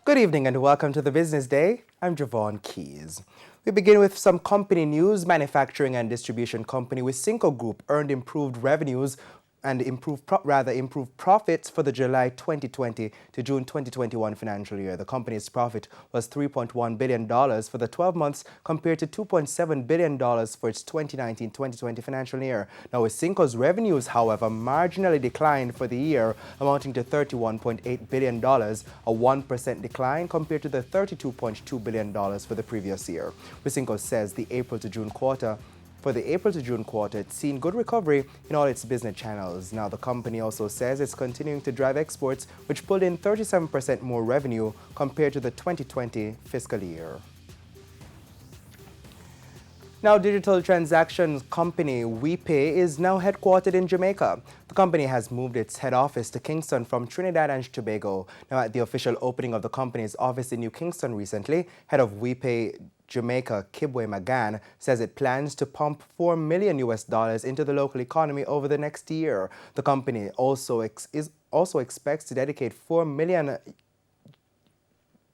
Good evening and welcome to the Business Day. I'm Javon Keys. We begin with some company news. Manufacturing and distribution company Wisynco Group earned improved revenues and improved profits for the July 2020 to June 2021 financial year. The company's profit was $3.1 billion for the 12 months compared to $2.7 billion for its 2019-2020 financial year. Now, Wisynco's revenues, however, marginally declined for the year, amounting to $31.8 billion, a 1% decline compared to the $32.2 billion for the previous year. Wisynco says the April to June quarter it's seen good recovery in all its business channels. Now, the company also says it's continuing to drive exports, which pulled in 37% more revenue compared to the 2020 fiscal year. Now, digital transactions company WePay is now headquartered in Jamaica. The company has moved its head office to Kingston from Trinidad and Tobago. Now, at the official opening of the company's office in New Kingston recently, head of WePay Jamaica, Kibwe Magan, says it plans to pump $4 million into the local economy over the next year. The company also expects to dedicate $4 million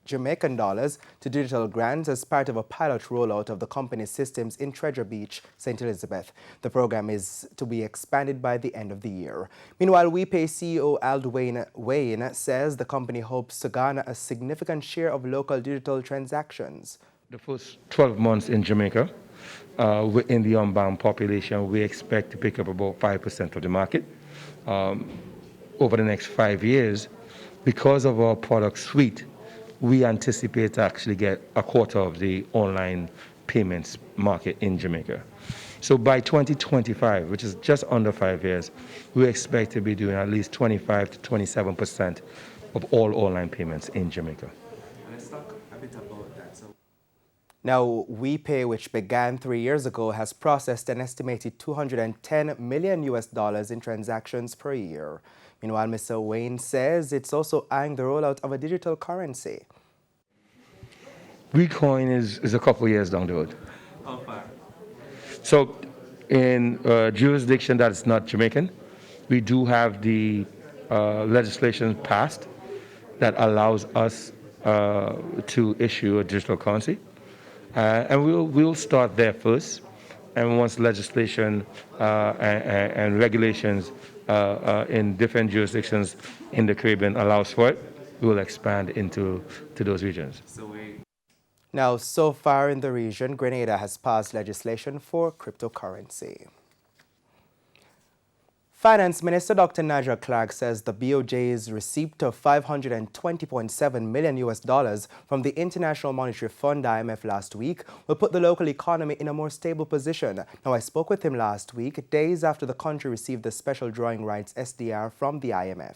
Jamaican dollars to digital grants as part of a pilot rollout of the company's systems in Treasure Beach, St. Elizabeth. The program is to be expanded by the end of the year. Meanwhile, WePay CEO Aldwayne Wayne says the company hopes to garner a significant share of local digital transactions. The first 12 months in Jamaica, in the unbound population, we expect to pick up about 5% of the market. Over the next 5 years, because of our product suite, we anticipate to actually get a quarter of the online payments market in Jamaica. So by 2025, which is just under 5 years, we expect to be doing at least 25 to 27% of all online payments in Jamaica. Let's talk a bit about that. Now, WePay, which began 3 years ago, has processed an estimated $210 million in transactions per year. Meanwhile, Mr. Wayne says it's also eyeing the rollout of a digital currency. Recoin is a couple of years down the road. How far? So, in a jurisdiction that is not Jamaican, we do have the legislation passed that allows us to issue a digital currency. And we'll start there first, and once legislation and regulations in different jurisdictions in the Caribbean allows for it, we will expand into those regions. Now, so far in the region, Grenada has passed legislation for cryptocurrency. Finance Minister Dr. Nigel Clark says the BOJ's receipt of $520.7 million from the International Monetary Fund IMF last week will put the local economy in a more stable position. Now, I spoke with him last week, days after the country received the Special Drawing Rights SDR from the IMF.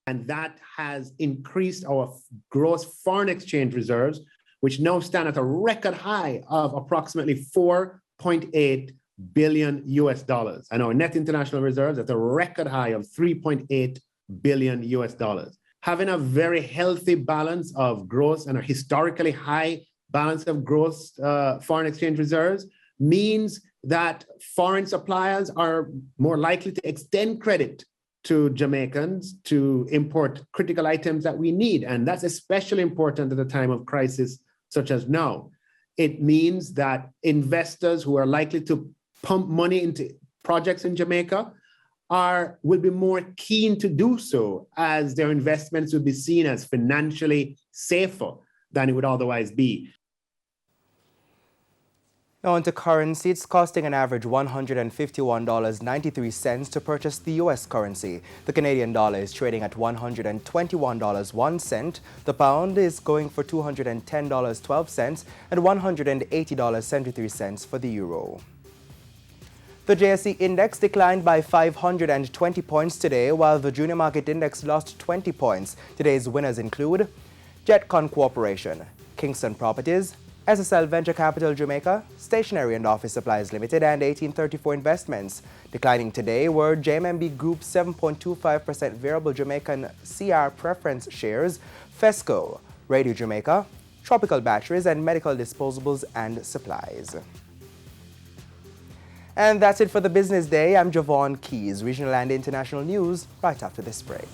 And that has increased our gross foreign exchange reserves, which now stand at a record high of approximately $4.8 billion and our net international reserves at a record high of $3.8 billion. Having a very healthy balance of gross and a historically high balance of gross foreign exchange reserves means that foreign suppliers are more likely to extend credit to Jamaicans to import critical items that we need. And that's especially important at a time of crisis such as now. It means that investors who are likely to pump money into projects in Jamaica will be more keen to do so, as their investments will be seen as financially safer than it would otherwise be. Now, onto currency, it's costing an average $151.93 to purchase the U.S. currency. The Canadian dollar is trading at $121.01. The pound is going for $210.12 and $180.73 for the euro. The JSE index declined by 520 points today, while the junior market index lost 20 points. Today's winners include Jetcon Corporation, Kingston Properties, SSL Venture Capital Jamaica, Stationery and Office Supplies Limited, and 1834 Investments. Declining today were JMMB Group's 7.25% variable Jamaican CR preference shares, Fesco, Radio Jamaica, Tropical Batteries, and Medical Disposables and Supplies. And that's it for the Business Day. I'm Javon Keys. Regional and international news right after this break.